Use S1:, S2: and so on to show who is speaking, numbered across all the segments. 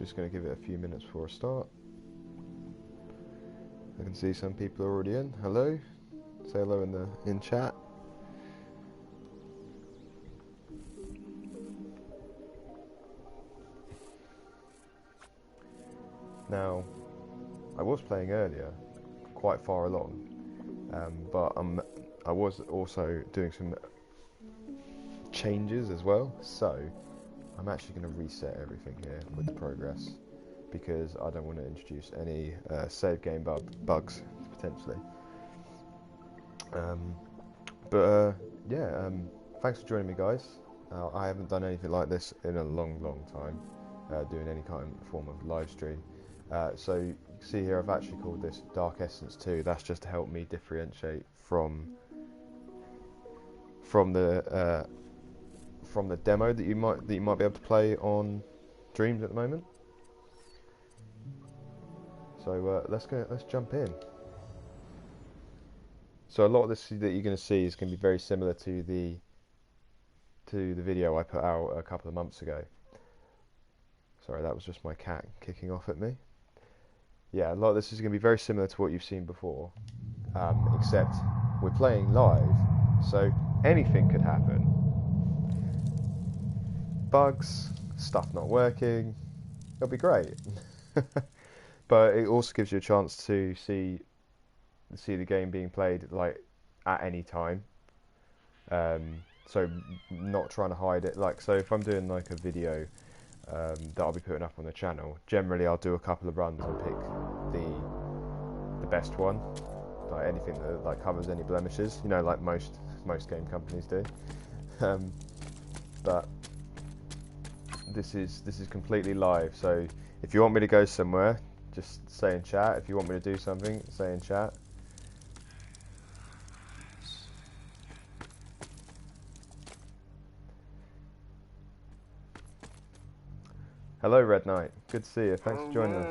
S1: Just going to give it a few minutes before I start. I can see some people are already in. Hello. Say hello in chat. Now, I was playing earlier, quite far along, but I was also doing some changes as well, so I'm actually going to reset everything here with the progress, because I don't want to introduce any save game bugs, potentially. Thanks for joining me, guys. I haven't done anything like this in a long time, doing any kind of form of live stream. So you can see here I've actually called this Dark Essence 2. That's just to help me differentiate from the demo that you might be able to play on Dreams at the moment. So let's jump in. So a lot of this that you're going to see is going to be very similar to the video I put out a couple of months ago. Sorry, that was just my cat kicking off at me. Yeah, a lot of this is going to be very similar to what you've seen before, except we're playing live, so anything could happen. Bugs, stuff not working, it'll be great. But it also gives you a chance to see the game being played like at any time. So not trying to hide it. Like, so if I'm doing like a video that I'll be putting up on the channel, generally I'll do a couple of runs and pick the best one, like anything that like covers any blemishes, you know, like most game companies do. But this is completely live, so if you want me to go somewhere, just say in chat. If you want me to do something, say in chat. Hello, Red Knight. Good to see you. Thanks for joining us.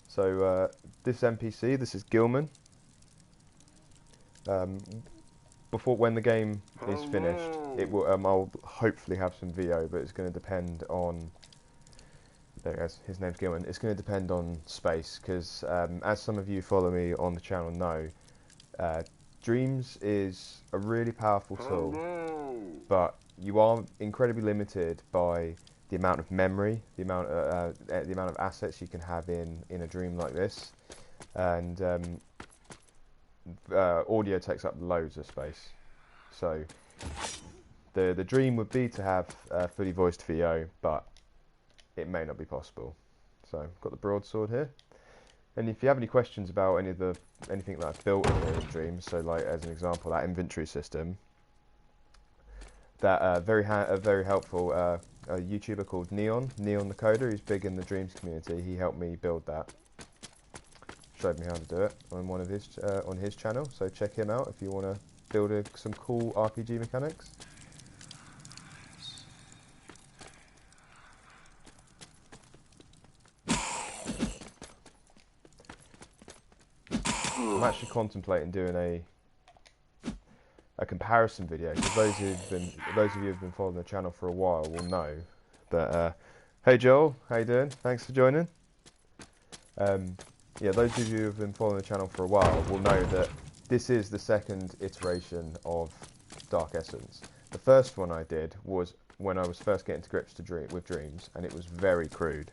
S1: So this NPC, this is Gilman. When the game is finished, it will. I'll hopefully have some VO, but it's going to depend on. There he goes. His name's Gilman. It's going to depend on space, because as some of you follow me on the channel know, Dreams is a really powerful tool, but you are incredibly limited by the amount of memory, the amount of assets you can have in a dream like this, and audio takes up loads of space. So the dream would be to have fully voiced VO, but it may not be possible. So I've got the broadsword here, and if you have any questions about anything that I've built in the Dreams, so like as an example, that inventory system, that very helpful a YouTuber called Neon the Coder, who's big in the Dreams community. He helped me build that. Showed me how to do it on one of his on his channel. So check him out if you want to build some cool RPG mechanics. I'm actually contemplating doing a comparison video, because those of you who've been following the channel for a while will know that. Hey Joel, how you doing? Thanks for joining. Yeah, those of you who've been following the channel for a while will know that this is the second iteration of Dark Essence. The first one I did was when I was first getting to grips with Dreams, and it was very crude.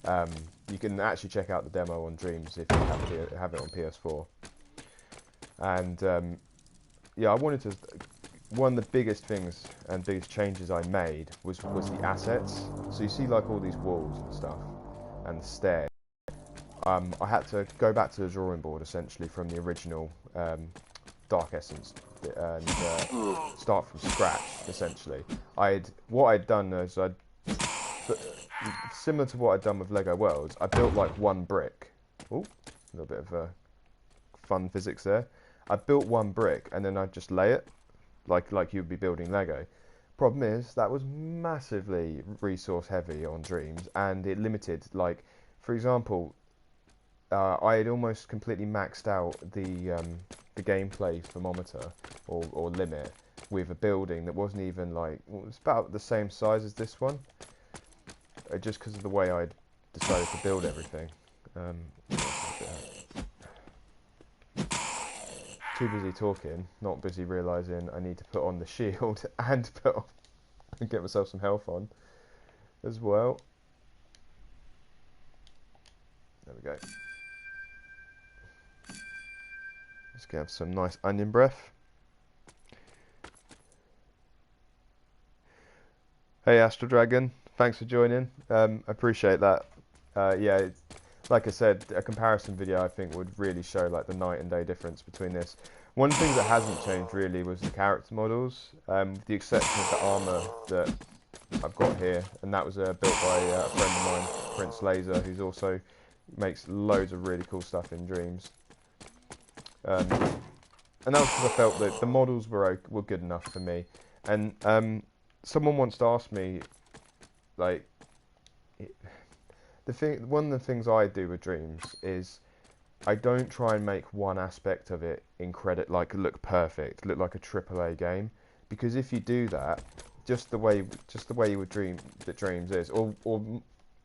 S1: You can actually check out the demo on Dreams if you have it on PS4. And yeah, one of the biggest things and biggest changes I made was the assets. So you see like all these walls and stuff, and the stairs. I had to go back to the drawing board essentially from the original Dark Essence and start from scratch essentially. What I'd done is similar to what I'd done with Lego Worlds, I built like one brick. Oh, a little bit of fun physics there. I built one brick and then I'd just lay it like you'd be building Lego. Problem is that was massively resource heavy on Dreams, and it limited, like for example, I had almost completely maxed out the gameplay thermometer or limit with a building that wasn't even like, well, it's about the same size as this one, just because of the way I decided to build everything. Too busy talking, not busy realising I need to put on the shield and get myself some health on as well. There we go. Let's get some nice onion breath. Hey Astral Dragon, thanks for joining. Appreciate that. Yeah, like I said, a comparison video I think would really show like the night and day difference between this. One thing that hasn't changed really was the character models, with the exception of the armour that I've got here, and that was built by a friend of mine, Prince Laser, who's also makes loads of really cool stuff in Dreams. And that was because I felt that the models were good enough for me. And someone once asked me, like, one of the things I do with Dreams is I don't try and make one aspect of it look perfect, look like a AAA game, because if you do that, just the way you would dream that Dreams is, or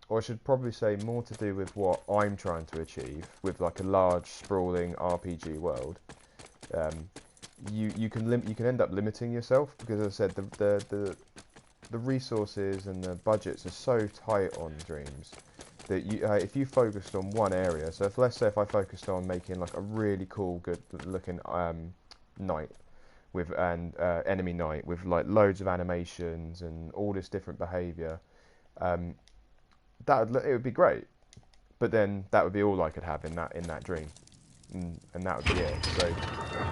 S1: I should probably say more to do with what I'm trying to achieve with like a large sprawling RPG world. You can end up limiting yourself, because as I said, the resources and the budgets are so tight on Dreams that if you focused on one area, so let's say if I focused on making like a really cool, good looking knight with enemy knight with like loads of animations and all this different behaviour, it would be great, but then that would be all I could have in that dream, and that would be it. So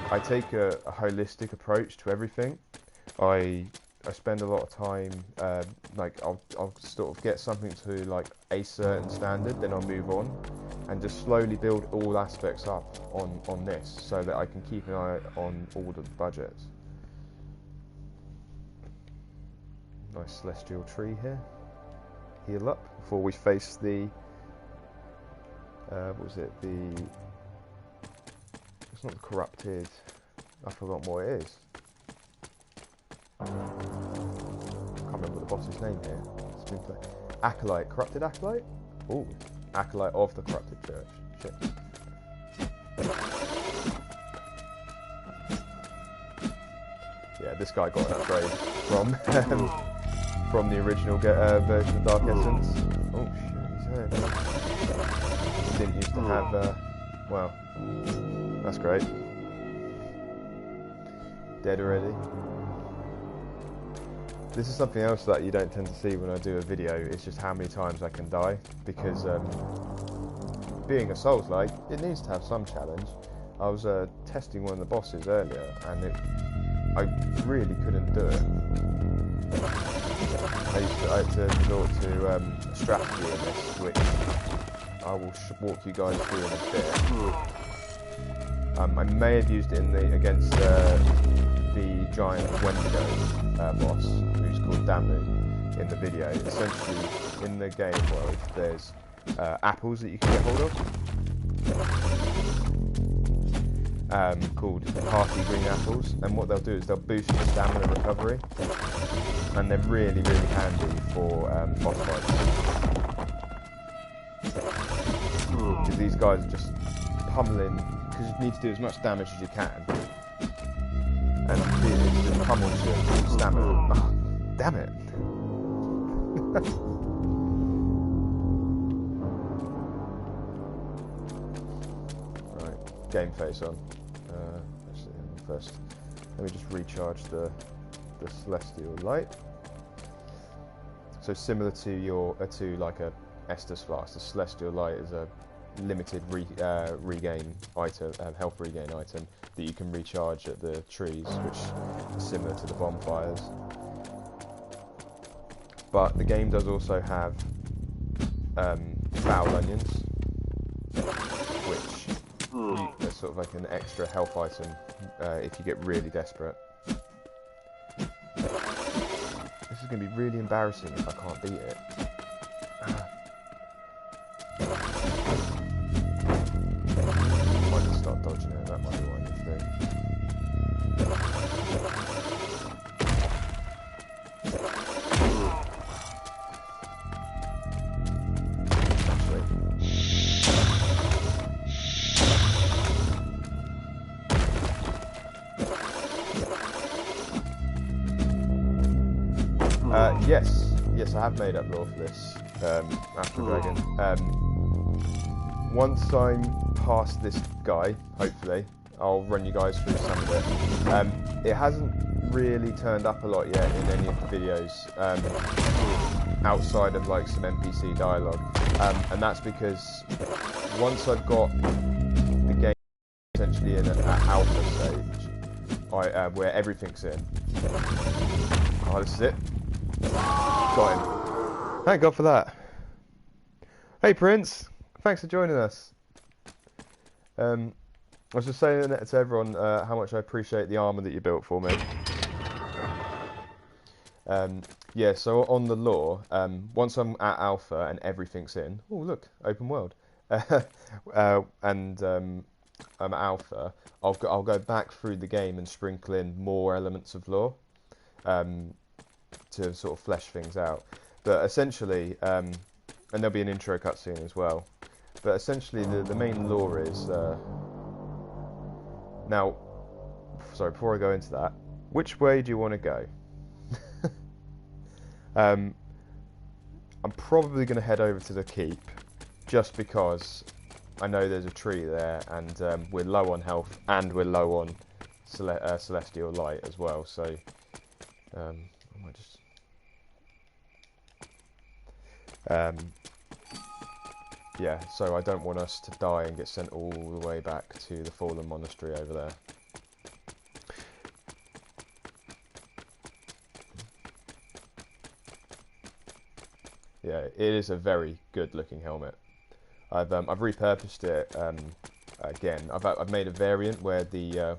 S1: I take a holistic approach to everything. I spend a lot of time, like I'll sort of get something to like a certain standard, then I'll move on, and just slowly build all aspects up on this, so that I can keep an eye on all the budgets. Nice celestial tree here. Heal up before we face the what was it? It's not the corrupted. I forgot what it is. I can't remember the boss's name here. It's been Acolyte, corrupted acolyte. Oh, acolyte of the corrupted church. Shit. Yeah, this guy got an upgrade from the original version of Dark Essence. Oh shit, he's hurt. He didn't used to have. Wow, that's great. Dead already. This is something else that you don't tend to see when I do a video. It's just how many times I can die, because being a Souls-like, it needs to have some challenge. I was testing one of the bosses earlier, and I really couldn't do it. I had to resort to strategy in this, which I will walk you guys through in a bit. I may have used it against the giant Wendigo boss, who's called Damu, in the video. Essentially, in the game world, there's apples that you can get hold of, called party green apples, and what they'll do is they'll boost your stamina recovery, and they're really, really handy for boss fights. Because these guys are just pummeling, because you need to do as much damage as you can, and it just pummels your stamina. Oh, damn it! Right, game face on. Actually, first, let me just recharge the celestial light. So similar to like a Estus flask, the celestial light is a limited regain item, health regain item that you can recharge at the trees, which is similar to the bonfires. But the game does also have foul onions, which are sort of like an extra health item if you get really desperate. This is going to be really embarrassing if I can't beat it. I might just start dodging it, that might be what I need to do. yes, I have made up lore for this Astral Dragon. Once I'm past this guy, hopefully, I'll run you guys through some of it. It hasn't really turned up a lot yet in any of the videos, outside of like some NPC dialogue, and that's because once I've got the game essentially in an alpha stage, where everything's in. Oh, this is it. Got him. Thank God for that. Hey Prince, thanks for joining us. I was just saying to everyone how much I appreciate the armour that you built for me. Yeah, so on the lore, once I'm at alpha and everything's in, oh look, open world, and I'm at alpha, I'll go back through the game and sprinkle in more elements of lore, to sort of flesh things out. But essentially, and there'll be an intro cutscene as well. But essentially, the main lore is now. Sorry, before I go into that, which way do you want to go? I'm probably going to head over to the keep, just because I know there's a tree there, and we're low on health, and we're low on celestial light as well. So I might just. Yeah, so I don't want us to die and get sent all the way back to the fallen monastery over there. Yeah, it is a very good looking helmet. I've repurposed it again. I've made a variant where the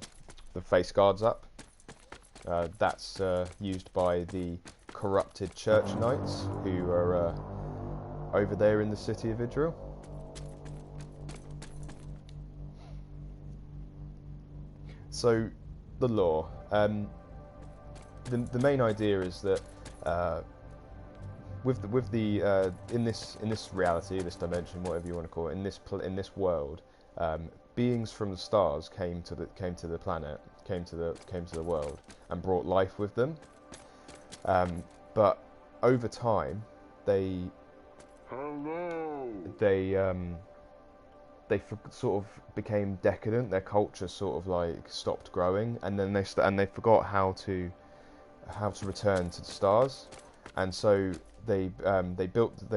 S1: face guard's up. That's used by the corrupted church knights who are over there in the city of Idril. So, the lore. The main idea is that in this reality, this dimension, whatever you want to call it, in this world, beings from the stars came to the planet, came to the world, and brought life with them. But over time, they sort of became decadent. Their culture sort of like stopped growing, and then they forgot how to return to the stars, and so they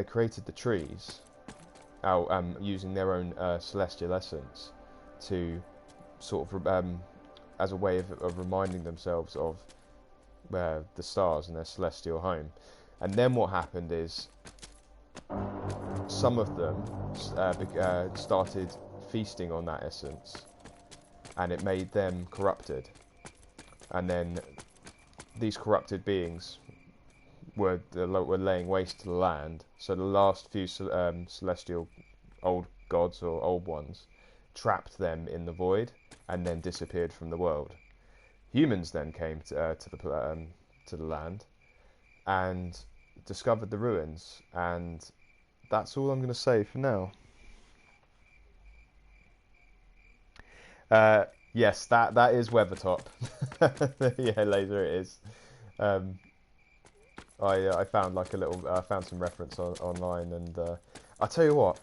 S1: created the trees out using their own celestial essence to sort of as a way of reminding themselves of the stars and their celestial home. And then what happened is some of them started feasting on that essence, and it made them corrupted. And then these corrupted beings were laying waste to the land. So the last few celestial old gods or old ones trapped them in the void and then disappeared from the world. Humans then came to the land and discovered the ruins, and that's all I'm going to say for now. Yes, that is Weathertop. Yeah, laser it is. I found like I found some reference online, and I'll tell you what,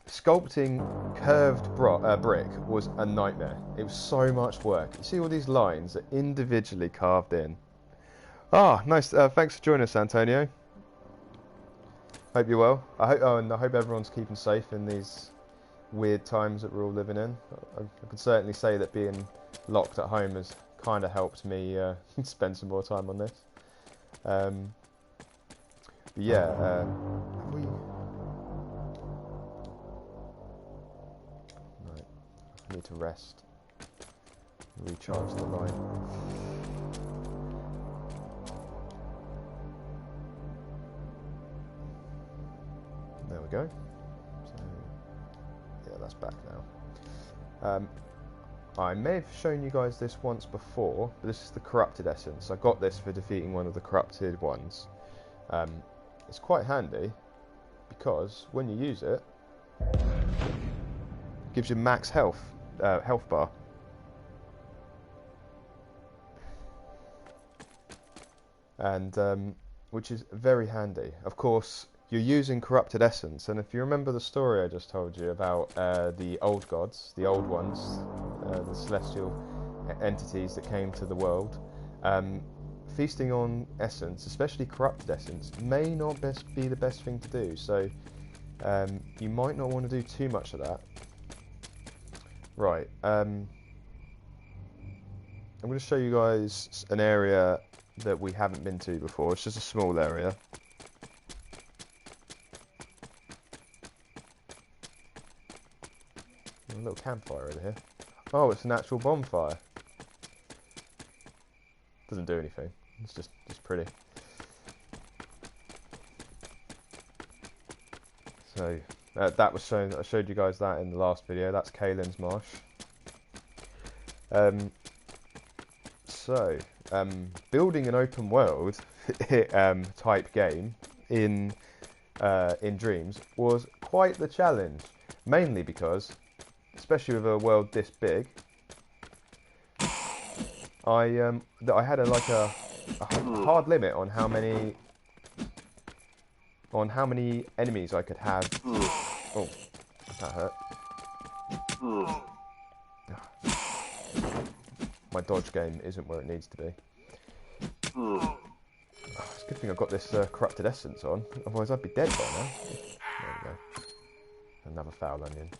S1: sculpting curved brick was a nightmare. It was so much work. You see all these lines are individually carved in. Ah, nice. Thanks for joining us, Antonio. Hope you're well. I hope everyone's keeping safe in these weird times that we're all living in. I can certainly say that being locked at home has kind of helped me spend some more time on this. But yeah, have we? Right, I need to rest, recharge the line. There we go. So, yeah, that's back now. I may have shown you guys this once before, but this is the corrupted essence. I got this for defeating one of the corrupted ones. It's quite handy because when you use it, it gives you max health bar. And which is very handy. Of course, you're using corrupted essence, and if you remember the story I just told you about the old gods, the old ones, the celestial entities that came to the world, feasting on essence, especially corrupted essence, may not be the best thing to do. So you might not want to do too much of that. Right. I'm going to show you guys an area that we haven't been to before. It's just a small area. A little campfire over here. Oh, it's an actual bonfire. Doesn't do anything. It's just pretty. So that was shown. I showed you guys that in the last video. That's Kalen's Marsh. Building an open world type game in Dreams was quite the challenge. Mainly because, especially with a world this big, I had a hard limit on how many enemies I could have. Oh, that hurt. My dodge game isn't where it needs to be. Oh, it's a good thing I've got this corrupted essence on, otherwise I'd be dead by now. There we go. Another foul onion.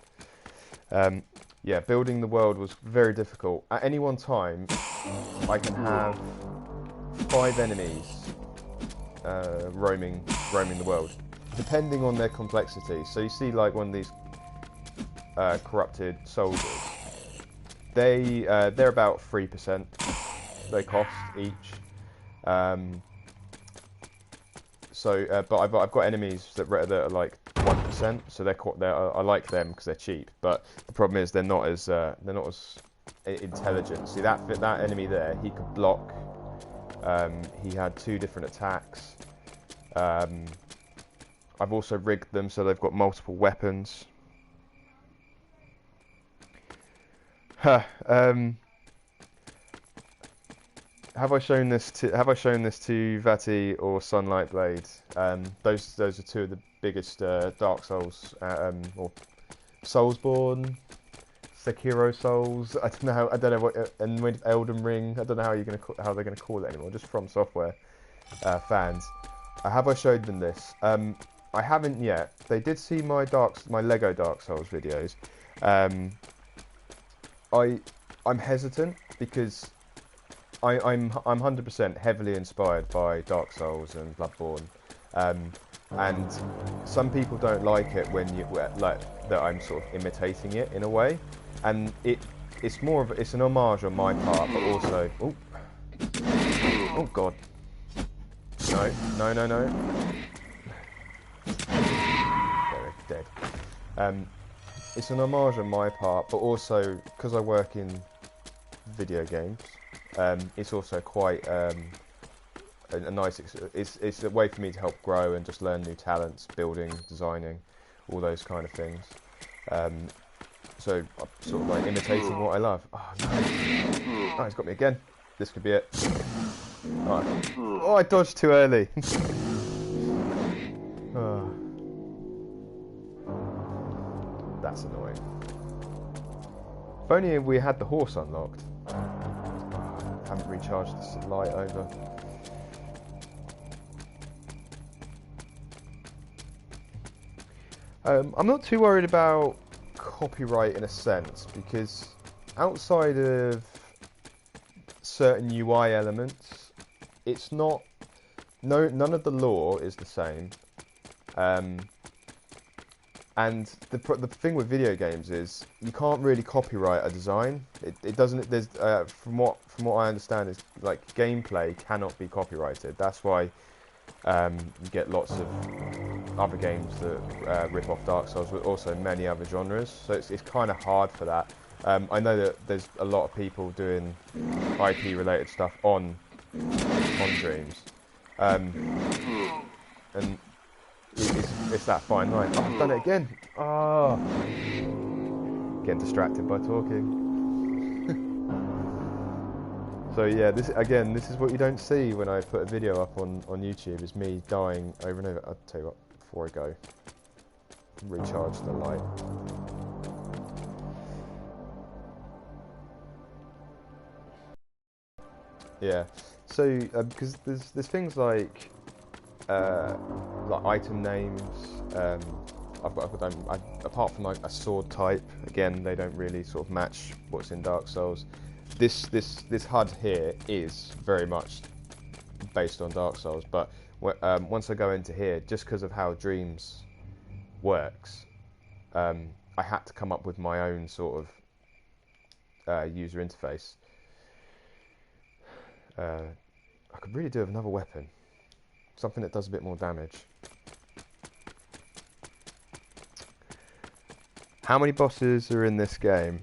S1: Yeah, building the world was very difficult. At any one time, I can have 5 enemies roaming the world, depending on their complexity. So you see, like one of these corrupted soldiers. They're about 3%. They cost each. But I've got enemies that are like 1%. So I like them because they're cheap. But the problem is they're not as intelligent. See that enemy there? He could block. He had 2 different attacks. I've also rigged them so they've got multiple weapons. Have I shown this to Vati or Sunlight Blade? Those are 2 of the biggest Dark Souls or Soulsborne, Sekiro Souls. I don't know what, and with Elden Ring. I don't know how they're gonna call it anymore. Just From Software fans. Have I showed them this? I haven't yet. They did see my Lego Dark Souls videos. I'm hesitant because I'm 100% heavily inspired by Dark Souls and Bloodborne, and some people don't like it when that I'm sort of imitating it in a way, and it's an homage on my part, but also oh god, no. There, dead. It's an homage on my part, but also because I work in video games, it's also quite a nice. It's a way for me to help grow and just learn new talents, building, designing, all those kind of things. So I'm sort of like imitating what I love. Oh no! Oh, he's got me again. This could be it. Oh, I dodged too early. Oh. That's annoying. If only we had the horse unlocked. Haven't recharged this light over. I'm not too worried about copyright in a sense, because outside of certain UI elements, it's not. None of the lore is the same. And the thing with video games is you can't really copyright a design. It doesn't. There's from what I understand is like gameplay cannot be copyrighted. That's why you get lots of other games that rip off Dark Souls, but also many other genres. So it's kind of hard for that. I know that there's a lot of people doing IP related stuff on Dreams, and it's that fine line. Oh, I've done it again. Oh, getting distracted by talking. So yeah, this is what you don't see when I put a video up on YouTube, is me dying over and over. I'll tell you what, before I go, recharge the light. Yeah, so because there's things like item names. Apart from like a sword type, again they don't really sort of match what's in Dark Souls. This HUD here is very much based on Dark Souls, but once I go into here, just because of how Dreams works, I had to come up with my own sort of user interface. I could really do with another weapon, something that does a bit more damage. How many bosses are in this game?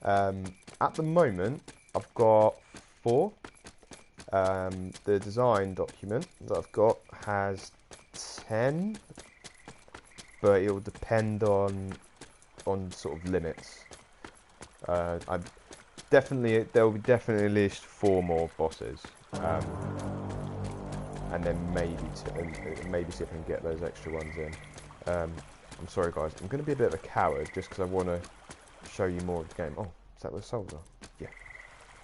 S1: At the moment, I've got 4. The design document that I've got has 10, but it will depend on sort of limits. There will be definitely at least 4 more bosses, and then maybe see if I can get those extra ones in. I'm sorry guys, I'm going to be a bit of a coward just because I want to show you more of the game. Oh, is that where the souls are? Yeah,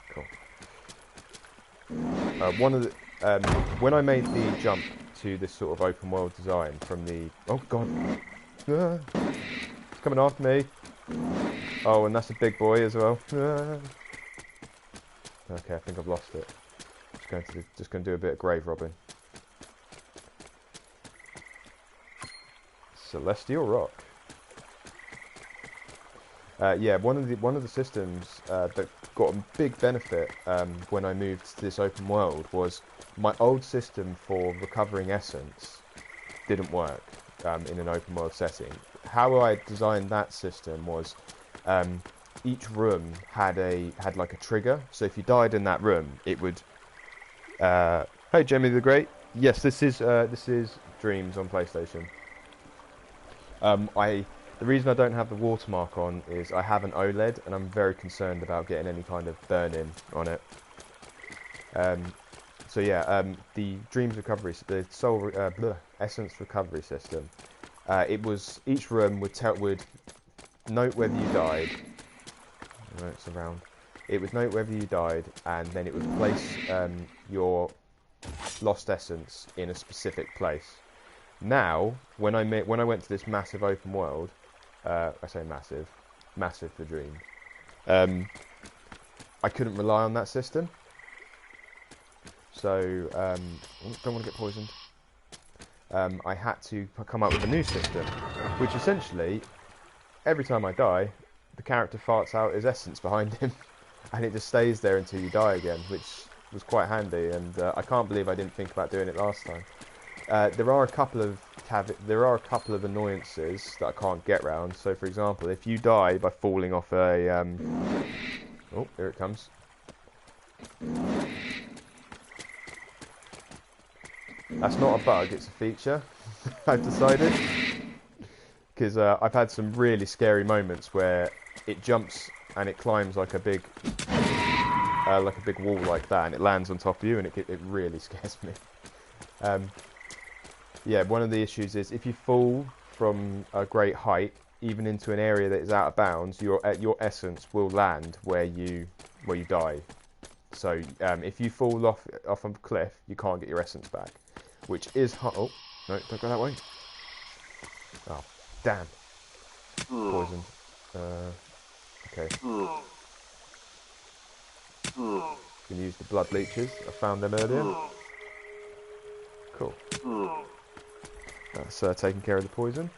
S1: cool. One of the when I made the jump to this sort of open world design from the oh god, it's coming after me. Oh, and that's a big boy as well. Okay, I think I've lost it. Just going to do a bit of grave robbing. Celestial Rock. Yeah, one of the systems that got a big benefit when I moved to this open world was my old system for recovering essence didn't work in an open world setting. How I designed that system was each room had like a trigger. So if you died in that room, it would. Hey, Jemmy the Great. Yes, this is Dreams on PlayStation. The reason I don't have the watermark on is I have an OLED and I'm very concerned about getting any kind of burn-in on it. So yeah, the Dreams recovery, the Soul Essence recovery system. It was each room would note whether you died. No, it's around. It would note whether you died, and then it would place your lost essence in a specific place. Now, when I went to this massive open world, I say massive for Dreams. I couldn't rely on that system, so don't want to get poisoned. I had to come up with a new system, which essentially, every time I die, the character farts out his essence behind him, and it just stays there until you die again, which was quite handy. And I can't believe I didn't think about doing it last time. There are a couple of annoyances that I can't get round. So, for example, if you die by falling off a oh, here it comes. That's not a bug; it's a feature. I've decided, because I've had some really scary moments where it jumps and it climbs like a big wall like that, and it lands on top of you, and it really scares me. Yeah, one of the issues is if you fall from a great height, even into an area that is out of bounds, your essence will land where you die. So if you fall off a cliff, you can't get your essence back, which is oh no, don't go that way. Oh damn, poisoned. Okay. Can use the blood leeches. I found them earlier. Cool. That's taking care of the poison.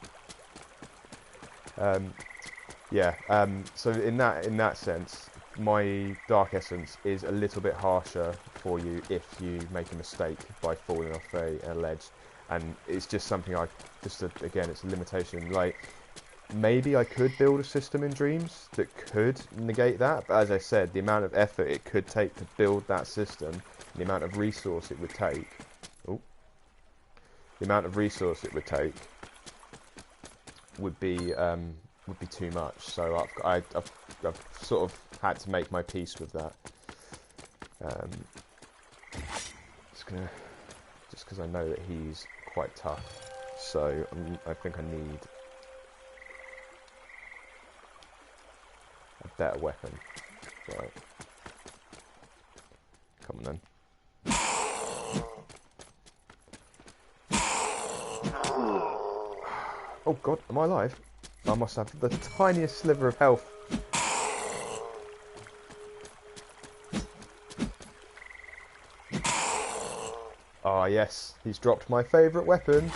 S1: Yeah. So in that sense, my dark essence is a little bit harsher for you if you make a mistake by falling off a ledge, and it's just something again, it's a limitation. Like, maybe I could build a system in Dreams that could negate that, but as I said, the amount of effort it could take to build that system, the amount of resource it would take. would be too much. So I've sort of had to make my peace with that. Just because I know that he's quite tough, so I think I need a better weapon. Right. Come on then. Oh god, am I alive? I must have the tiniest sliver of health. Ah yes, he's dropped my favourite weapon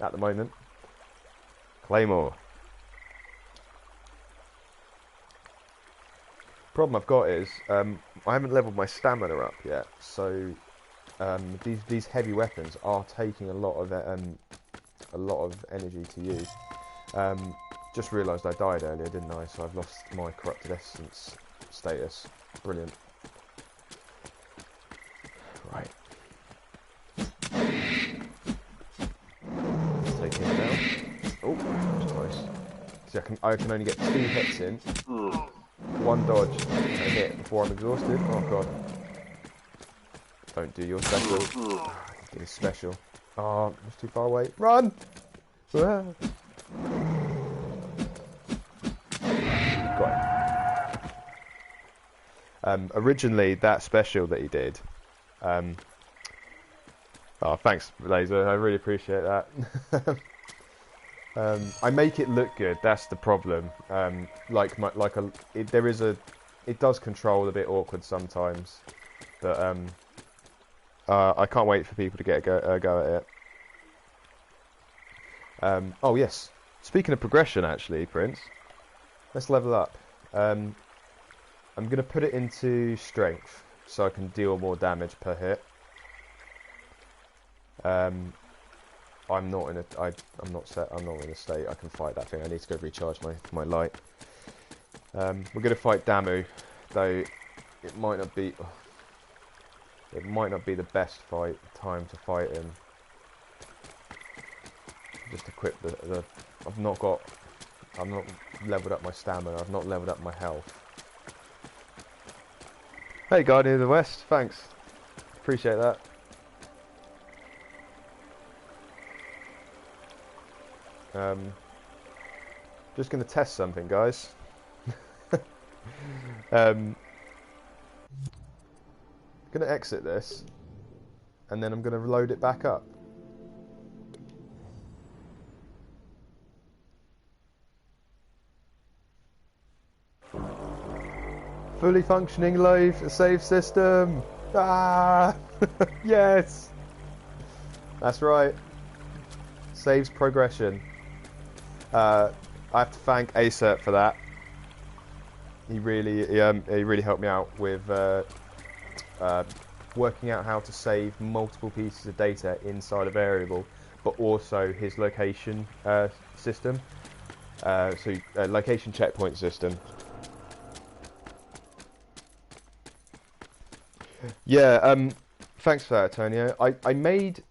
S1: at the moment. Claymore. Problem I've got is I haven't leveled my stamina up yet, so these heavy weapons are taking a lot of energy to use. Just realised I died earlier, didn't I? So I've lost my corrupted essence status. Brilliant. Right. Take him down. Oh, that's nice. See, I can only get 2 hits in. 1 dodge and a hit before I'm exhausted. Oh god. Don't do your special. Did his special. Oh, it's too far away. Run! Ah. Got it. Originally, that special that he did. Oh, thanks, Laser. I really appreciate that. I make it look good. That's the problem. It does control a bit awkward sometimes, but I can't wait for people to get a go at it. Oh yes, speaking of progression, actually, Prince, let's level up. I'm gonna put it into strength so I can deal more damage per hit. I'm not in a state I can fight that thing. I need to go recharge my light. We're gonna fight Damu, though it might not be the best time to fight him. Just equip the I've not leveled up my stamina. I've not leveled up my health. Hey, Guardian of the West, thanks. Appreciate that. Just going to test something, guys. Going to exit this, and then I'm going to load it back up. Fully functioning save system. Ah, yes, that's right. Saves progression. I have to thank Acert for that. He really helped me out with working out how to save multiple pieces of data inside a variable, but also his location system. Location checkpoint system. Yeah. Thanks for that, Antonio. I made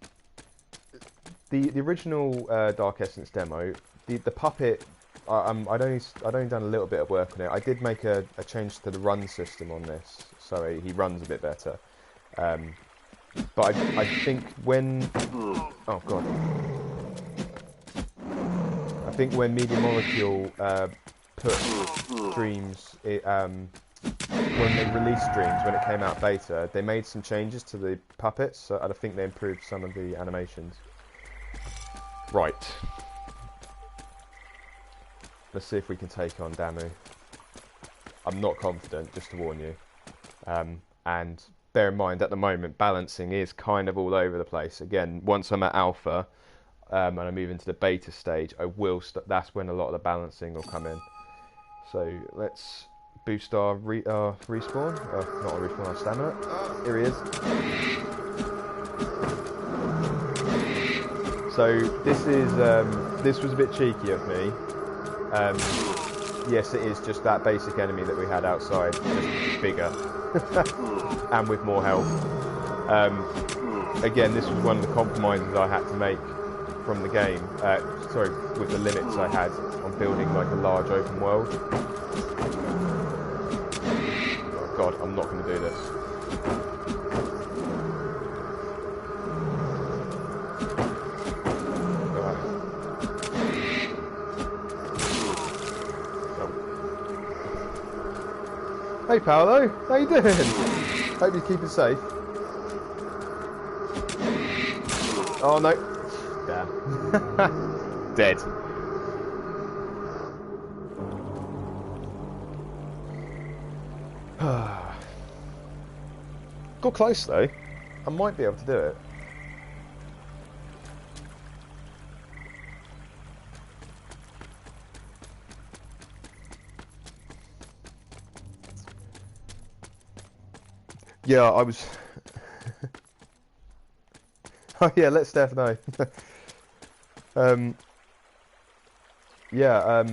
S1: the original Dark Essence demo. The puppet. I'd only done a little bit of work on it. I did make a change to the run system on this, so he runs a bit better. But I think when oh god, I think when Media Molecule put streams, when they released streams when it came out beta, they made some changes to the puppets, so I think they improved some of the animations. Right. Let's see if we can take on Damu. I'm not confident, just to warn you. And bear in mind, at the moment, balancing is kind of all over the place. Again, once I'm at alpha and I move into the beta stage, that's when a lot of the balancing will come in. So let's boost our respawn. Not our respawn, our stamina. Here he is. So this was a bit cheeky of me. Yes, it is just that basic enemy that we had outside, just bigger and with more health. Again, this was one of the compromises I had to make from the game. Sorry, with the limits I had on building like a large open world. Oh God, I'm not going to do this. Hey Paolo, how you doing? Hope you're keeping safe. Oh no. Damn. Dead. Got close though. I might be able to do it. Yeah, I was... Oh yeah, let Steph know. Yeah,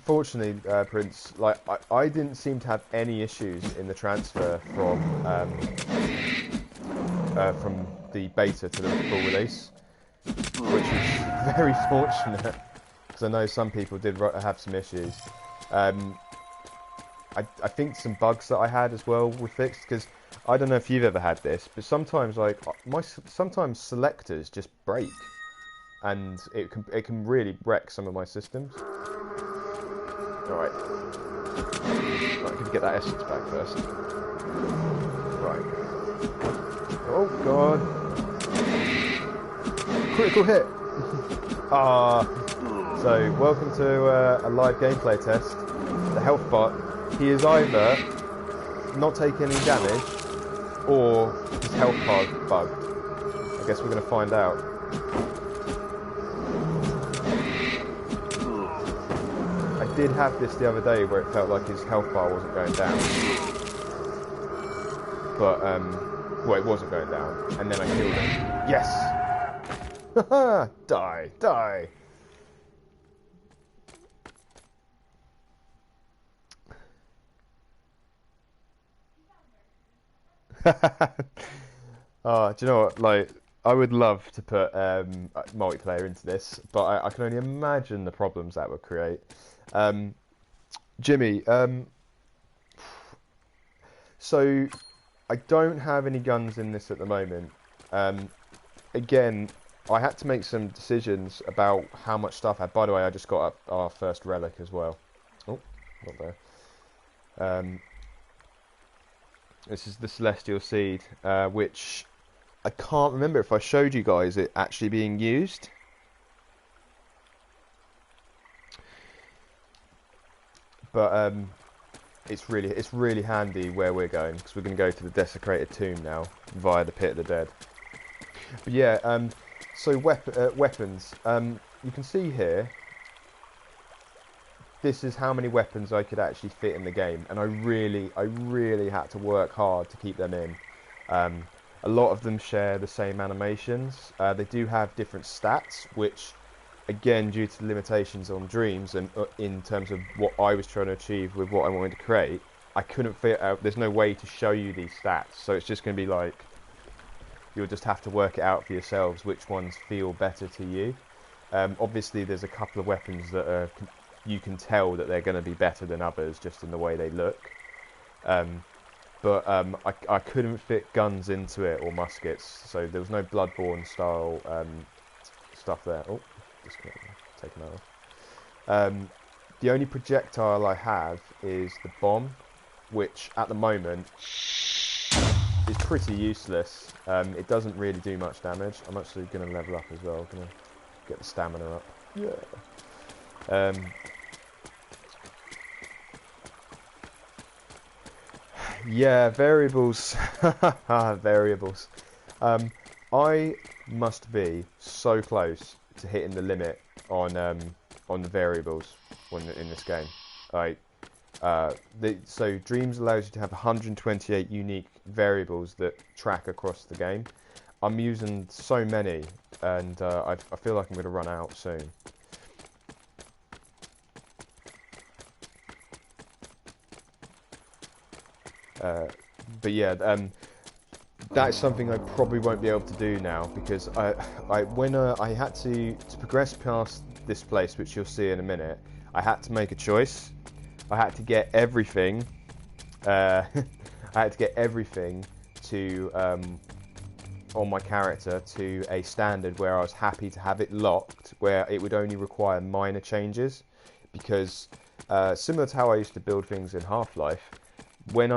S1: fortunately, Prince, like I didn't seem to have any issues in the transfer from the beta to the full release, which is very fortunate because I know some people did have some issues. I think some bugs that I had as well were fixed, because I don't know if you've ever had this, but sometimes like sometimes selectors just break, and it can really wreck some of my systems. All right, can we get that essence back first? Right. Oh God! Critical hit. So welcome to a live gameplay test. The health bot. He is either not taking any damage, or his health bar bugged. I guess we're going to find out. I did have this the other day where it felt like his health bar wasn't going down. But, well, it wasn't going down. And then I killed him. Yes! Haha! Die! Die! Oh, do you know what? Like, I would love to put multiplayer into this, but I can only imagine the problems that would create. Jimmy, so I don't have any guns in this at the moment. Again, I had to make some decisions about how much stuff I had. By the way, I just got up our first relic as well. Oh, not there. This is the Celestial Seed, which I can't remember if I showed you guys it actually being used. But it's really handy where we're going, because we're going to go to the Desecrated Tomb now via the Pit of the Dead. But yeah, so weapons. You can see here. This is how many weapons I could actually fit in the game, and I really had to work hard to keep them in. A lot of them share the same animations. They do have different stats, which, again, due to the limitations on Dreams and in terms of what I was trying to achieve with what I wanted to create, I couldn't fit out. There's no way to show you these stats, so it's just going to be like you'll just have to work it out for yourselves which ones feel better to you. Obviously, there's a couple of weapons that are. You can tell that they're going to be better than others just in the way they look. But I couldn't fit guns into it or muskets, so there was no Bloodborne style stuff there. Oh, just taken that off. The only projectile I have is the bomb, which at the moment is pretty useless. It doesn't really do much damage. I'm actually going to level up as well. I'm going to get the stamina up. Yeah. Yeah, variables. Variables. I must be so close to hitting the limit on the variables in this game. Like, so Dreams allows you to have 128 unique variables that track across the game. I'm using so many, and I feel like I'm going to run out soon. But yeah, That's something I probably won't be able to do now because when I had to progress past this place, which you'll see in a minute, I had to make a choice. I had to get everything. I had to get everything to on my character to a standard where I was happy to have it locked, where it would only require minor changes, because similar to how I used to build things in Half-Life, when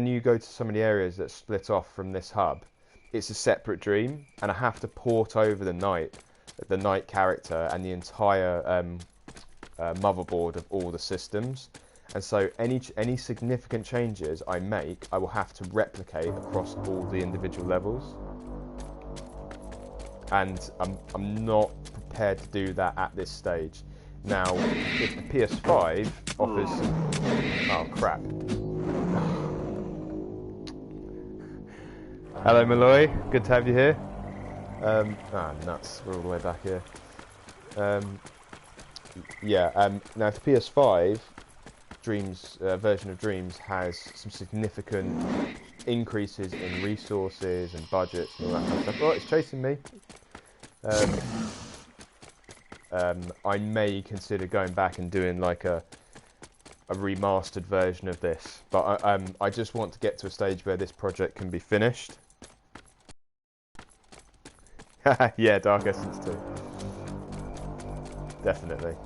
S1: you go to some of the areas that split off from this hub, it's a separate dream, and I have to port over the night character and the entire motherboard of all the systems. And so any significant changes I make, I will have to replicate across all the individual levels. And I'm not prepared to do that at this stage. Now, if the PS5 offers... Oh, crap. Hello, Malloy. Good to have you here. Nuts. We're all the way back here. Now, if the PS5 version of Dreams has some significant increases in resources and budgets and all that kind of stuff. Oh, it's chasing me. I may consider going back and doing like a remastered version of this, but I just want to get to a stage where this project can be finished. Yeah, Dark Essence too. Definitely.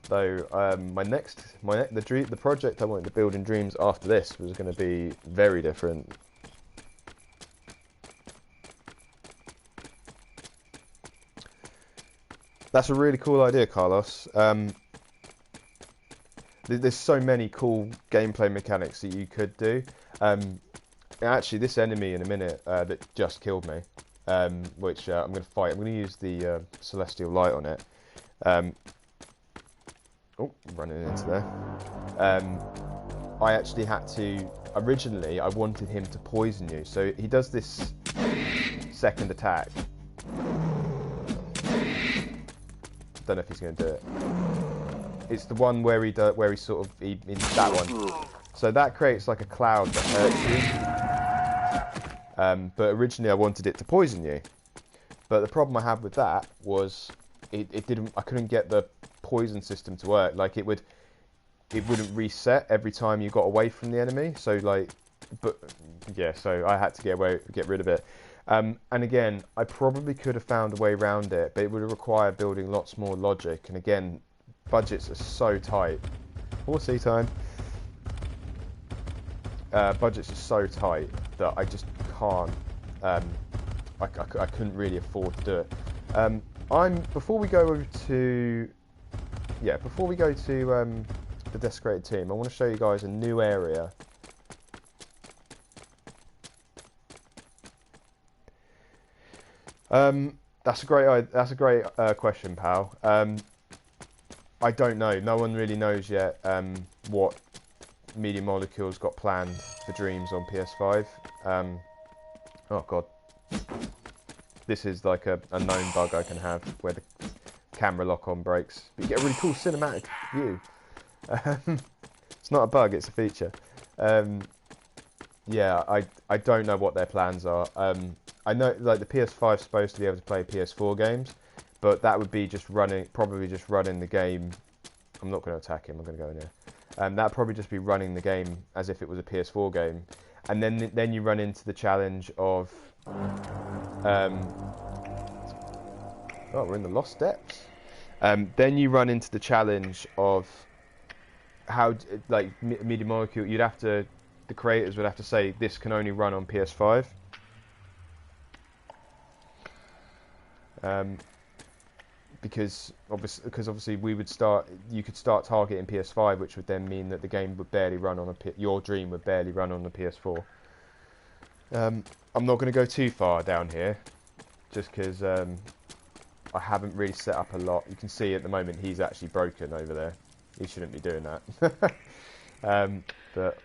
S1: Though the project I wanted to build in Dreams after this was going to be very different. That's a really cool idea, Carlos. There's so many cool gameplay mechanics that you could do. Actually, this enemy in a minute that just killed me, which I'm going to fight. I'm going to use the Celestial Light on it. Oh, running into there. I actually had to... Originally, I wanted him to poison you. So he does this second attack. Don't know if he's going to do it. It's the one where he that one. So that creates like a cloud that hurts you. But originally I wanted it to poison you. But the problem I had with that was it didn't. I couldn't get the poison system to work. Like it wouldn't reset every time you got away from the enemy. So so I had to get rid of it. And again, I probably could have found a way around it, but it would have required building lots more logic. And again, budgets are so tight. Horsey time. Budgets are so tight that I just can't. I couldn't really afford to do it. Before we go to the Desecrated Tomb, I want to show you guys a new area. That's a great question, pal. I don't know. No one really knows yet what Media Molecule's got planned for Dreams on PS5. Oh god, this is like a known bug I can have where the camera lock-on breaks, but you get a really cool cinematic view. It's not a bug; it's a feature. Yeah, I don't know what their plans are. I know like the PS5 is supposed to be able to play PS4 games, but that would be probably just running the game. I'm not going to attack him. I'm going to go in here. That'd probably just be running the game as if it was a PS4 game, and then you run into the challenge of. Oh, we're in the Lost Depths. Then you run into the challenge of how, like, Media Molecule. The creators would have to say this can only run on PS5. Because obviously you could start targeting PS5, which would then mean that the game would barely run on your Dream would barely run on the PS4. I'm not going to go too far down here, just because I haven't really set up a lot. You can see at the moment he's actually broken over there. He shouldn't be doing that. But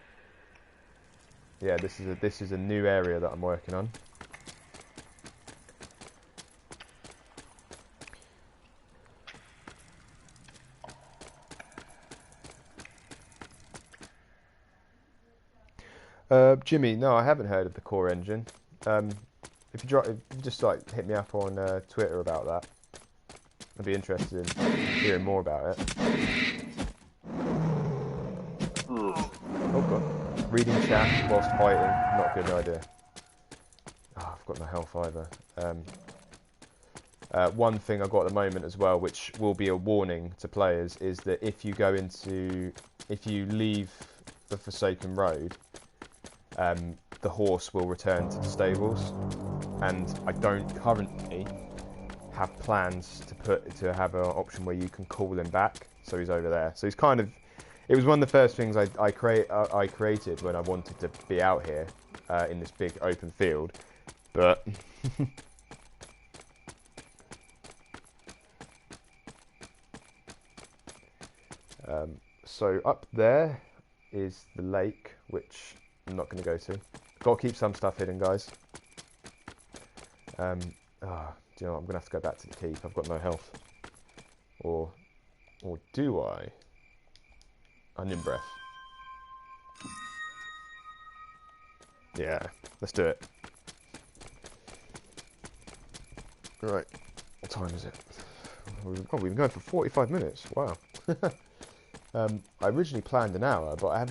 S1: yeah, this is a new area that I'm working on. Jimmy, no, I haven't heard of the core engine. If you just like hit me up on Twitter about that, I'd be interested in hearing more about it. Oh god, reading chat whilst fighting, not a good idea. Oh, I've got no health either. One thing I've got at the moment as well, which will be a warning to players, is that if you leave the Forsaken Road, the horse will return to the stables, and I don't currently have plans to have an option where you can call him back. So he's over there. So he's kind of. It was one of the first things I created when I wanted to be out here in this big open field, but. So up there is the lake, which I'm not going to go to. Got to keep some stuff hidden, guys. Do you know what? I'm going to have to go back to the keep. I've got no health. Or do I? Onion breath. Yeah, let's do it. Right, what time is it? Oh, we've been going for 45 minutes. Wow. I originally planned an hour, but I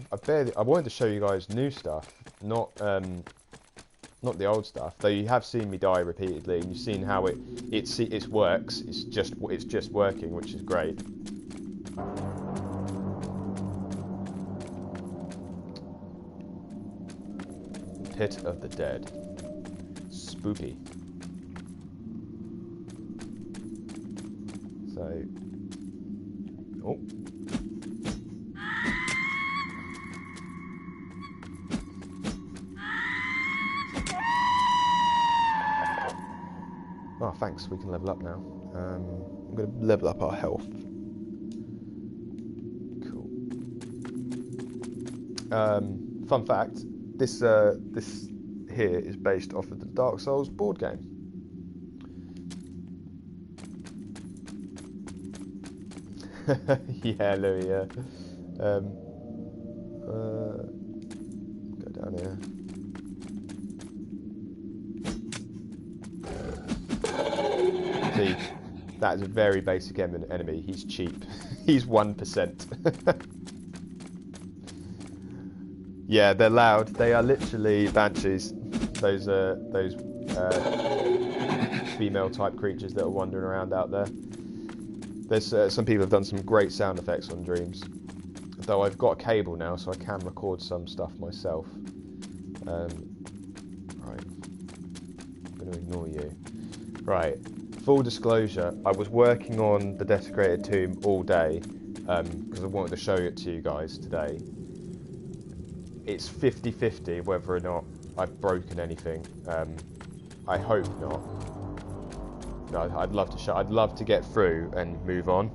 S1: wanted to show you guys new stuff, not the old stuff. Though you have seen me die repeatedly, and you've seen how it works. It's just working, which is great. Pit of the Dead. Spooky. So, oh. Oh, thanks. We can level up now. I'm going to level up our health. Cool. Fun fact: this here is based off of the Dark Souls board game. Yeah, Louis. Yeah. Go down here. See, that is a very basic enemy. He's cheap. He's 1%. Yeah, they're loud. They are literally banshees. Those female type creatures that are wandering around out there. There's some people have done some great sound effects on Dreams. Though I've got a cable now, so I can record some stuff myself. Right, I'm going to ignore you. Right. Full disclosure, I was working on the Desecrated Tomb all day because I wanted to show it to you guys today. It's 50-50 whether or not I've broken anything. I hope not. No, I'd love to get through and move on.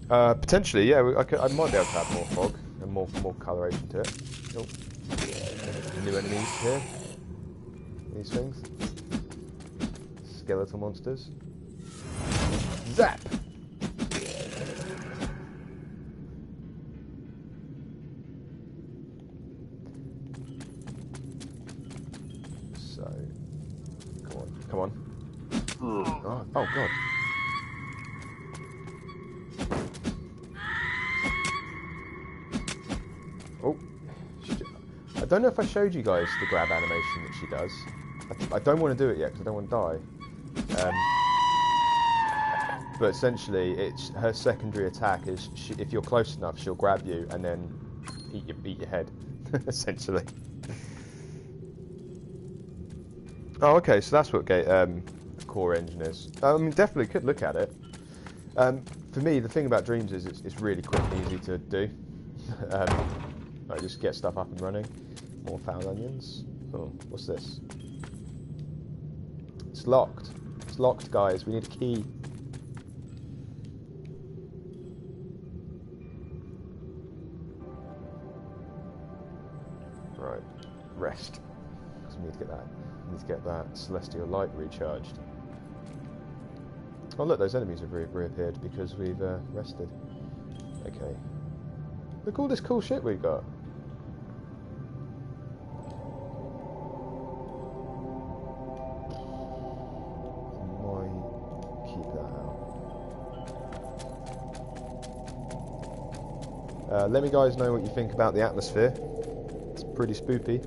S1: Potentially, yeah. I might be able to add more fog and more coloration to it. Oh. New enemies here. These things. Skeletal monsters. Zap! So, come on. Oh god. Oh. I don't know if I showed you guys the grab animation that she does. I don't want to do it yet because I don't want to die. But essentially, her secondary attack is if you're close enough, she'll grab you and then eat your head, essentially. Oh, okay, so that's what the core engine is. I mean, definitely could look at it. For me, the thing about Dreams is it's really quick and easy to do. I just get stuff up and running. More foul onions. Oh, what's this? It's locked. It's locked, guys. We need a key. Right. Rest. Because we need to get that. We need to get that celestial light recharged. Oh look, those enemies have reappeared because we've rested. Okay. Look at all this cool shit we've got. Might keep that out. Let me guys know what you think about the atmosphere. It's pretty spoopy.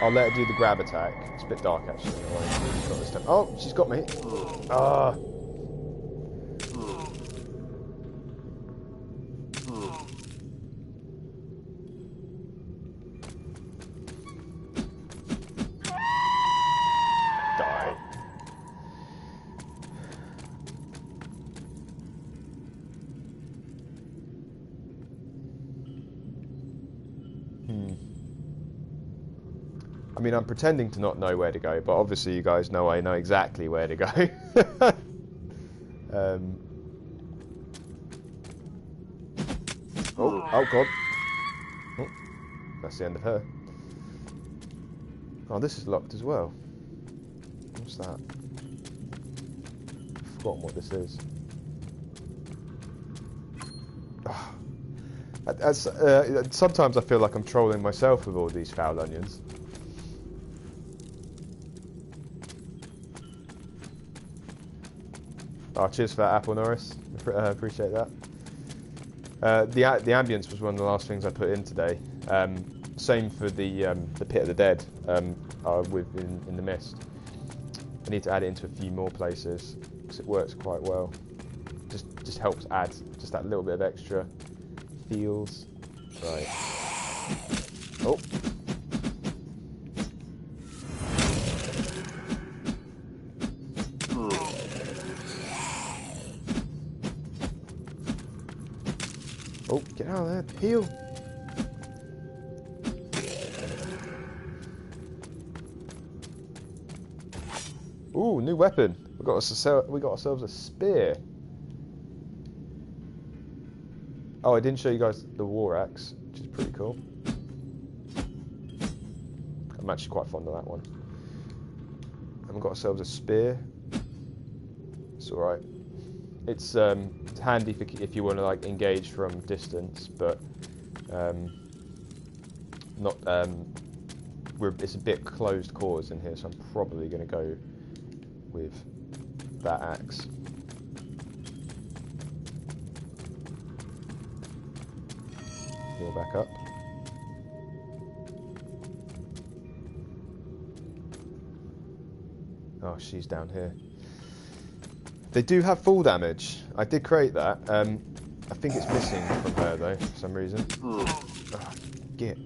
S1: I'll let her do the grab attack. It's a bit dark actually. Not this time. Oh, she's got me. Ah. Die. I mean, I'm pretending to not know where to go, but obviously you guys know I know exactly where to go. Oh god. Oh, that's the end of her. Oh, this is locked as well. What's that? I've forgotten what this is. Sometimes I feel like I'm trolling myself with all these foul onions. Oh, cheers for that, Apple Norris. Appreciate that. The ambience was one of the last things I put in today. Same for the Pit of the Dead in the Mist. I need to add it into a few more places because it works quite well. Just helps add just that little bit of extra feels. Right. Oh. Oh, get out of there. Heal. Ooh, new weapon. We got ourselves a spear. Oh, I didn't show you guys the war axe, which is pretty cool. I'm actually quite fond of that one. And we've got ourselves a spear. It's alright. It's handy if you want to like engage from distance, but not. It's a bit closed quarters in here, so I'm probably going to go with that axe. Heal back up. Oh, she's down here. They do have full damage. I did create that. I think it's missing from her though, for some reason. Oh, get.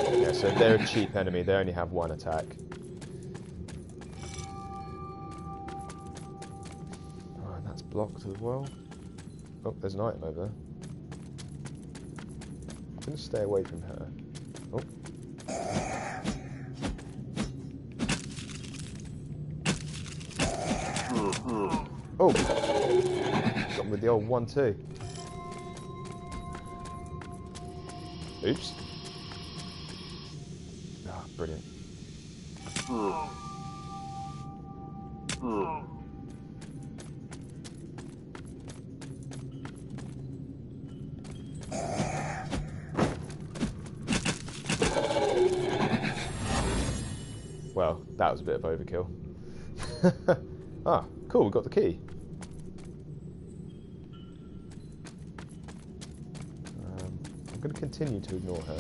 S1: Yeah, so they're a cheap enemy. They only have one attack. Oh, and that's blocked as well. Oh, there's an item over there. I'm going to stay away from her. Oh. Oh, got him with the old 1-2. Oops. Ah, brilliant. Well, that was a bit of overkill. Ah, cool, we got the key. I'm going to continue to ignore her.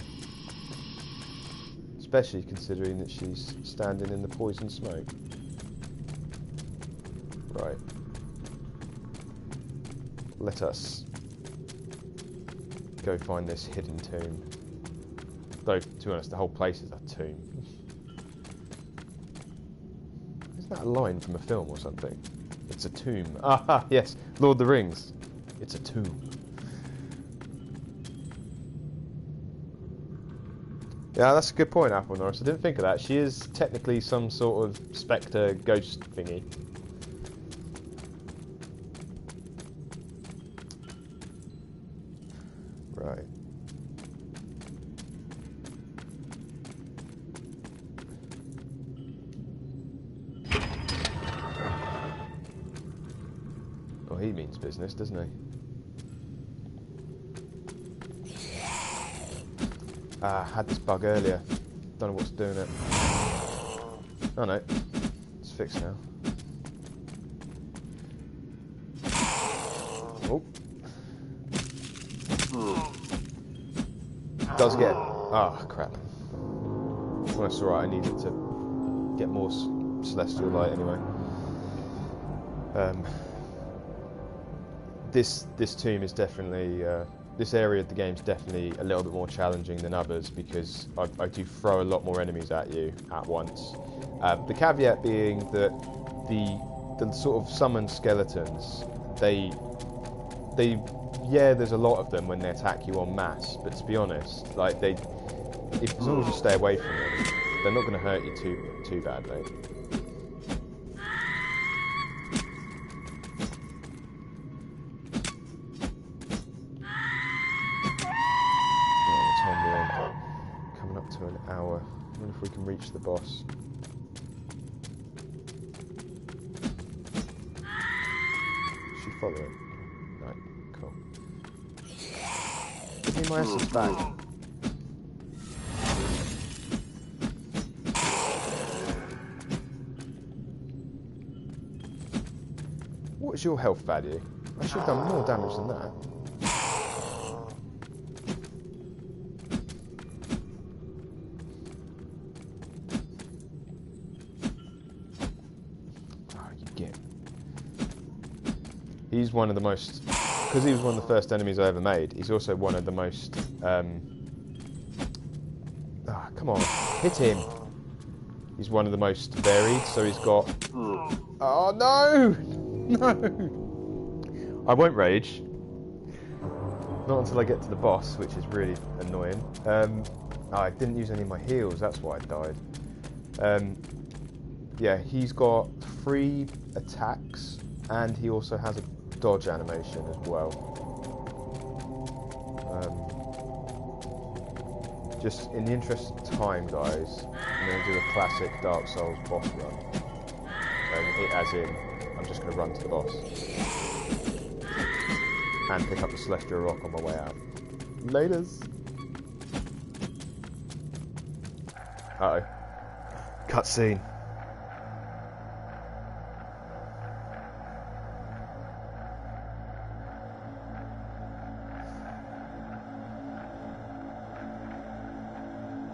S1: Especially considering that she's standing in the poison smoke. Right. Let us go find this hidden tomb. Though, to be honest, the whole place is a tomb. Isn't that a line from a film or something? It's a tomb. Ah, yes, Lord of the Rings. It's a tomb. Yeah, that's a good point, Apple Norris. I didn't think of that. She is technically some sort of spectre ghost thingy. Right. Well, he means business, doesn't he? Ah, had this bug earlier. Don't know what's doing it. Oh no, it's fixed now. Oh. Does get... Ah, crap. Well, that's alright, I needed to get more celestial light anyway. This tomb is definitely... this area of the game is definitely a little bit more challenging than others because I do throw a lot more enemies at you at once. The caveat being that the sort of summoned skeletons, yeah, there's a lot of them when they attack you en masse, but to be honest, like as long as you stay away from them, they're not going to hurt you too badly. Coming up to an hour. I wonder if we can reach the boss. Is she following? Right, cool. Give me my essence back. What is your health value? I should have done more damage than that. He's one of the most, because he was one of the first enemies I ever made, he's also one of the most, come on, hit him. He's one of the most varied, so he's got, oh no, no. I won't rage, not until I get to the boss, which is really annoying. I didn't use any of my heals, that's why I died. Yeah, he's got 3 attacks, and he also has a dodge animation as well. Just in the interest of time, guys, I'm going to do a classic Dark Souls boss run. As in, I'm just going to run to the boss. And pick up the Celestial Rock on my way out. Laters! Uh-oh. Cutscene.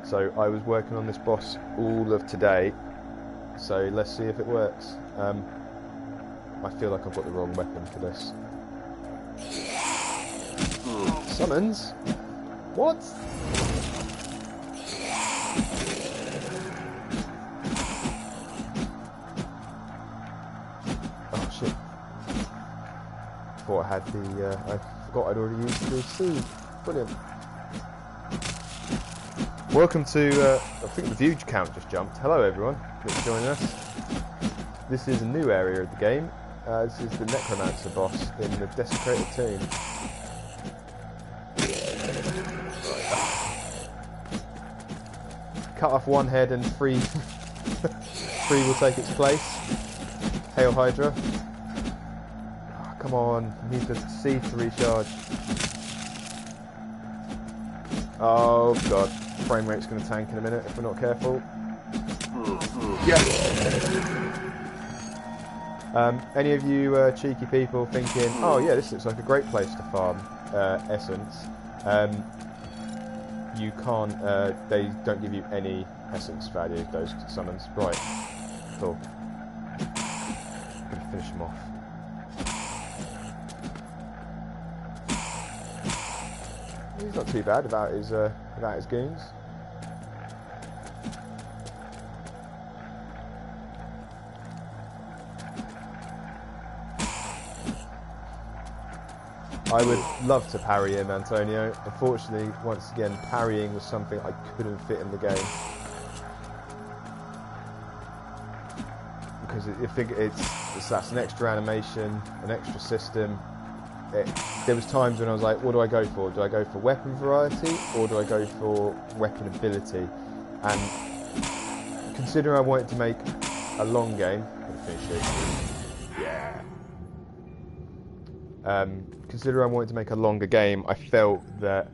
S1: So I was working on this boss all of today, so let's see if it works. I feel like I've got the wrong weapon for this. Summons? What? Oh shit. Thought I had the, I forgot I'd already used the seed. Brilliant. Welcome to, I think the view count just jumped. Hello everyone, thanks for joining us. This is a new area of the game. This is the Necromancer boss in the Desecrated Tomb. Cut off one head and three will take its place. Hail Hydra. Oh, come on, need the seed to recharge. Oh god. Frame rate's going to tank in a minute if we're not careful. Yes! Any of you cheeky people thinking, oh yeah, this looks like a great place to farm essence. You can't, they don't give you any essence value, those summons. Right, cool. I'm going to finish them off. He's not too bad without his goons. I would love to parry him, Antonio. Unfortunately, once again, parrying was something I couldn't fit in the game. Because I think that's an extra animation, an extra system. There was times when I was like, what do I go for? Do I go for weapon variety or do I go for weapon ability? And considering I wanted to make a long game, yeah. Considering I wanted to make a longer game, I felt that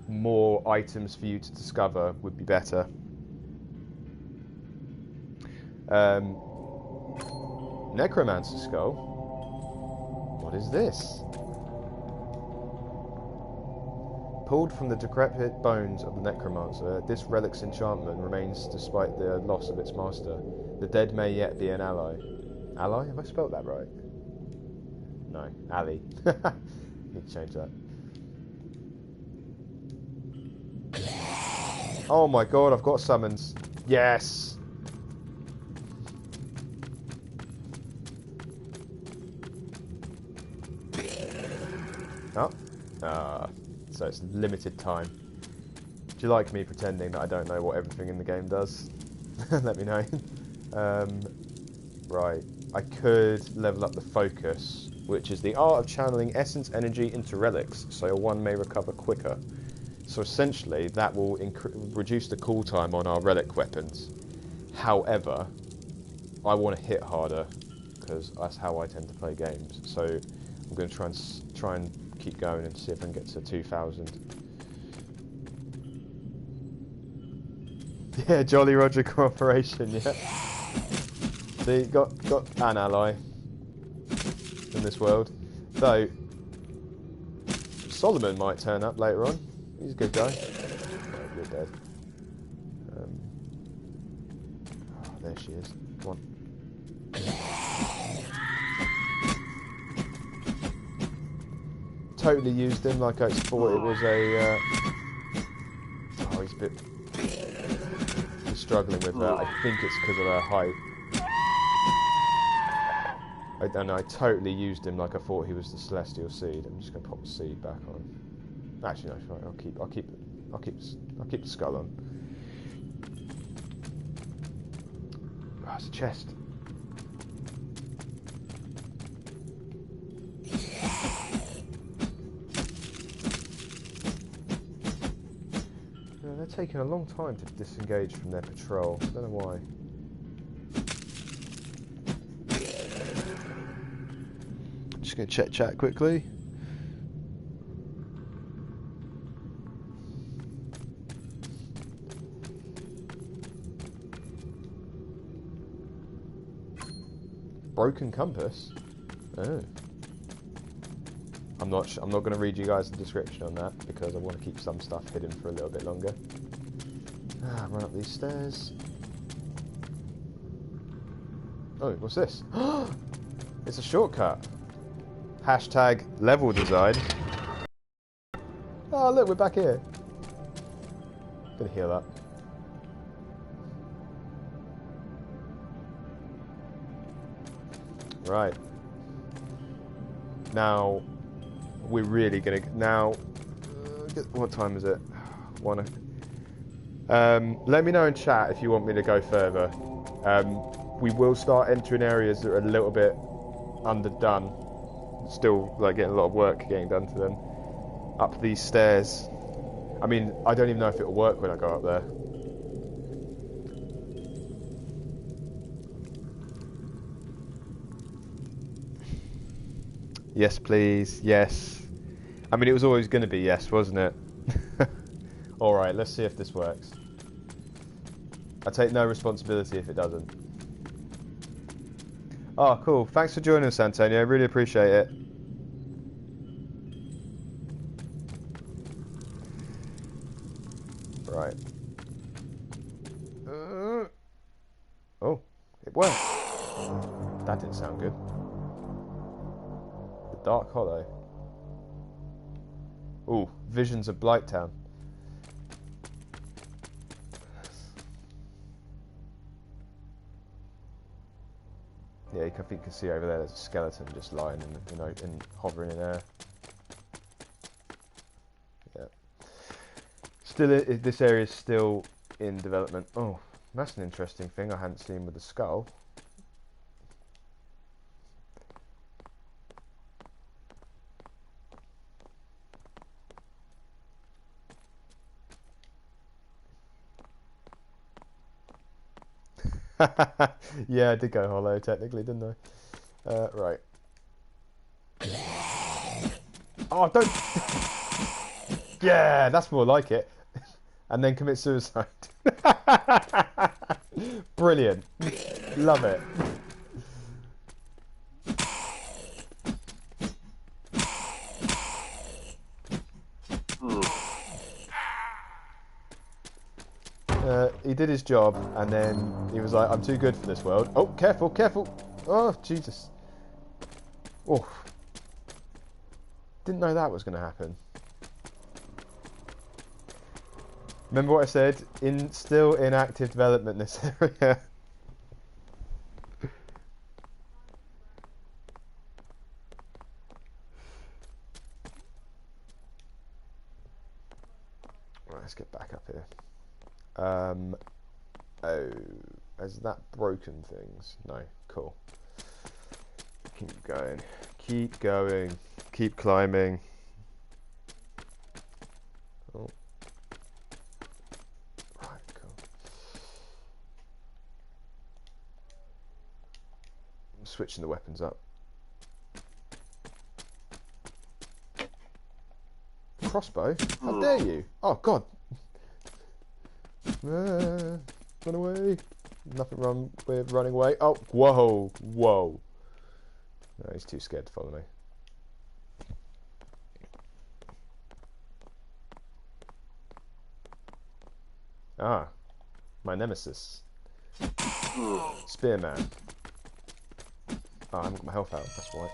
S1: more items for you to discover would be better. Necromancer skull. What is this? Pulled from the decrepit bones of the Necromancer, this relic's enchantment remains despite the loss of its master. The dead may yet be an ally. Ally? Have I spelled that right? No, ally. Need to change that. Oh my god, I've got summons. Yes! Oh. So it's limited time. Do you like me pretending that I don't know what everything in the game does? Let me know. Right. I could level up the focus, which is the art of channeling essence energy into relics, so your one may recover quicker. So essentially, that will reduce the cooltime on our relic weapons. However, I want to hit harder, because that's how I tend to play games. So I'm going to try and keep going and see if I can get to 2,000. Yeah, Jolly Roger cooperation, yeah. See, got an ally in this world. Though, Solomon might turn up later on. He's a good guy. Oh, you're dead. Oh, there she is. Come on. Totally used him like I thought it was a... Oh, he's a bit... He's struggling with her. I think it's because of her height. I totally used him like I thought he was the Celestial Seed. I'm just going to pop the seed back on. Actually, no, fine. I'll keep the skull on. Oh, it's a chest. They're taking a long time to disengage from their patrol. I don't know why. Just going to check chat quickly. Broken compass? Oh. I'm not going to read you guys the description on that because I want to keep some stuff hidden for a little bit longer. Run up these stairs. Oh, what's this? It's a shortcut. Hashtag level design. Oh, look, we're back here. Gonna heal up. Right. Now, we're really gonna... Now, what time is it? Let me know in chat if you want me to go further. We will start entering areas that are a little bit underdone. Still, like, getting a lot of work getting done to them. Up these stairs. I mean, I don't even know if it'll work when I go up there. Yes, please. Yes. I mean, it was always going to be yes, wasn't it? Alright, let's see if this works. I take no responsibility if it doesn't. Oh, cool. Thanks for joining us, Antonio. I really appreciate it. Right. Oh, it worked. That didn't sound good. The Dark Hollow. Ooh, visions of Blighttown. Yeah, I think you can see over there. There's a skeleton just lying in hovering in air. this area is still in development. Oh, that's an interesting thing I hadn't seen with the skull. Yeah, I did go hollow technically, didn't I? Right. Oh, don't. Yeah, that's more like it. And then commit suicide. Brilliant. Love it. He did his job, and then he was like, I'm too good for this world. Oh, careful, careful. Oh, Jesus. Oh. Didn't know that was going to happen. Remember what I said? Still in active development, this area. Right, let's get back up here. Oh, has that broken things? No, cool. Keep going. Keep going. Keep climbing. Oh. Right, cool. I'm switching the weapons up. Crossbow? How dare you? Oh, God. Run away. Nothing wrong with running away. Oh, whoa, whoa. No, he's too scared to follow me. Ah, my nemesis. Spearman. Oh, I haven't got my health out, that's why.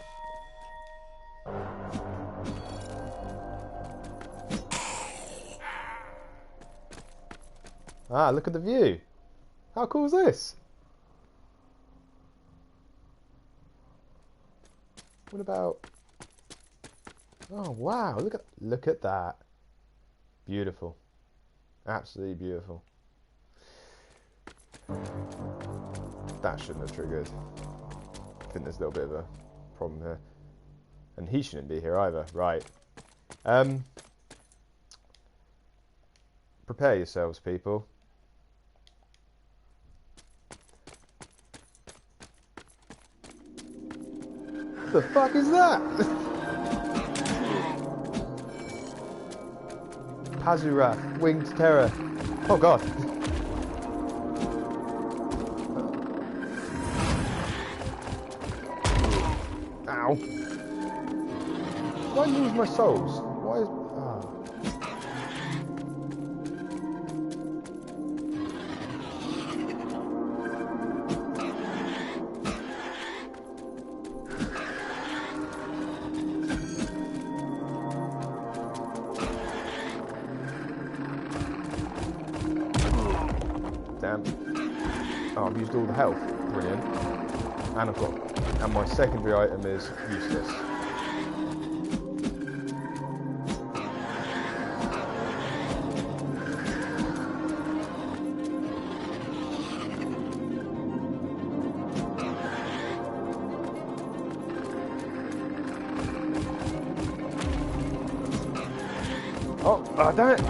S1: Ah, look at the view. How cool is this? What about... Oh, wow, look at that. Beautiful. Absolutely beautiful. That shouldn't have triggered. I think there's a little bit of a problem here. And he shouldn't be here either. Right. Prepare yourselves, people. What the fuck is that? Pazurath, winged terror. Oh god. Ow. Why lose my souls? Why is... Damn. Oh, I've used all the health. Brilliant. And my secondary item is useless. Oh, damn it!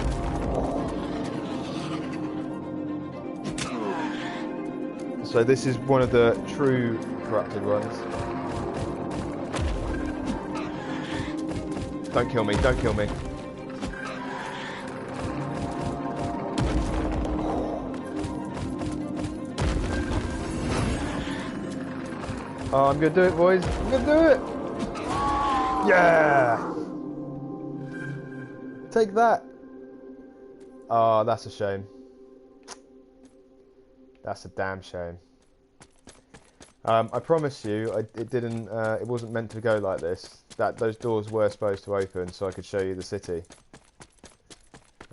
S1: So this is one of the true corrupted ones. Don't kill me, don't kill me. Oh, I'm gonna do it, boys. I'm gonna do it! Yeah! Take that! Oh, that's a shame. That's a damn shame. I promise you, it didn't. It wasn't meant to go like this. Those doors were supposed to open, so I could show you the city.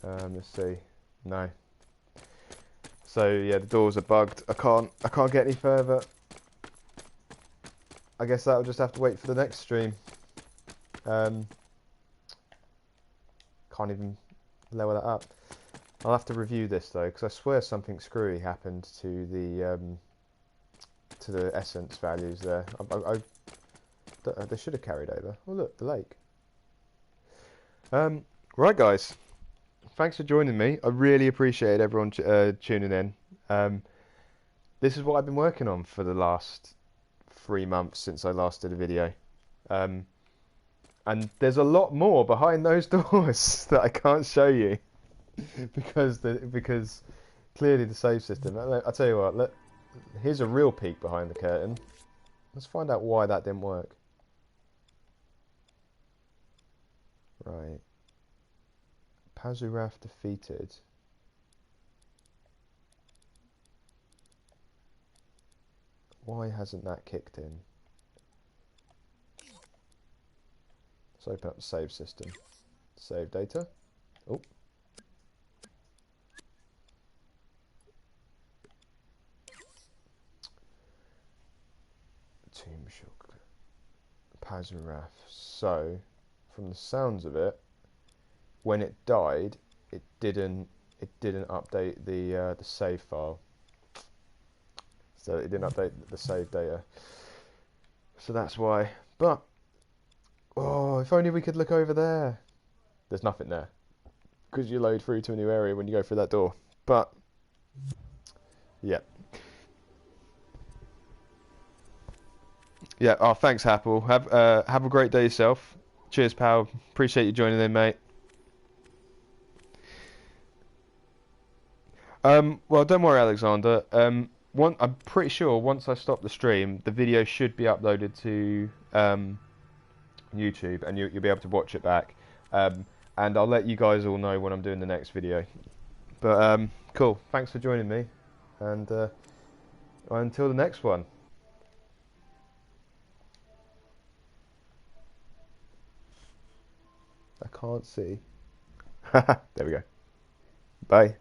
S1: Let's see. No. So yeah, the doors are bugged. I can't get any further. I guess that'll just have to wait for the next stream. Can't even lower that up. I'll have to review this though, because I swear something screwy happened to the essence values there. They should have carried over. Oh look, the lake. Right guys, thanks for joining me. I really appreciate everyone tuning in. This is what I've been working on for the last 3 months since I last did a video. And there's a lot more behind those doors that I can't show you because clearly the save system. I'll tell you what. Here's a real peek behind the curtain. Let's find out why that didn't work. Right. Pazuraf defeated. Why hasn't that kicked in? Let's open up the save system. Save data. Oh. Tomb Shook. Pazuraf. So, from the sounds of it, when it died, it didn't update the save file. So it didn't update the save data. So that's why. But oh, if only we could look over there. There's nothing there because you load through to a new area when you go through that door. But yeah. Yeah, oh, thanks, Apple. Have a great day yourself. Cheers, pal. Appreciate you joining in, mate. Well, don't worry, Alexander. I'm pretty sure once I stop the stream, the video should be uploaded to YouTube, and you'll be able to watch it back. And I'll let you guys all know when I'm doing the next video. But cool. Thanks for joining me, and until the next one. I can't see. There we go. Bye.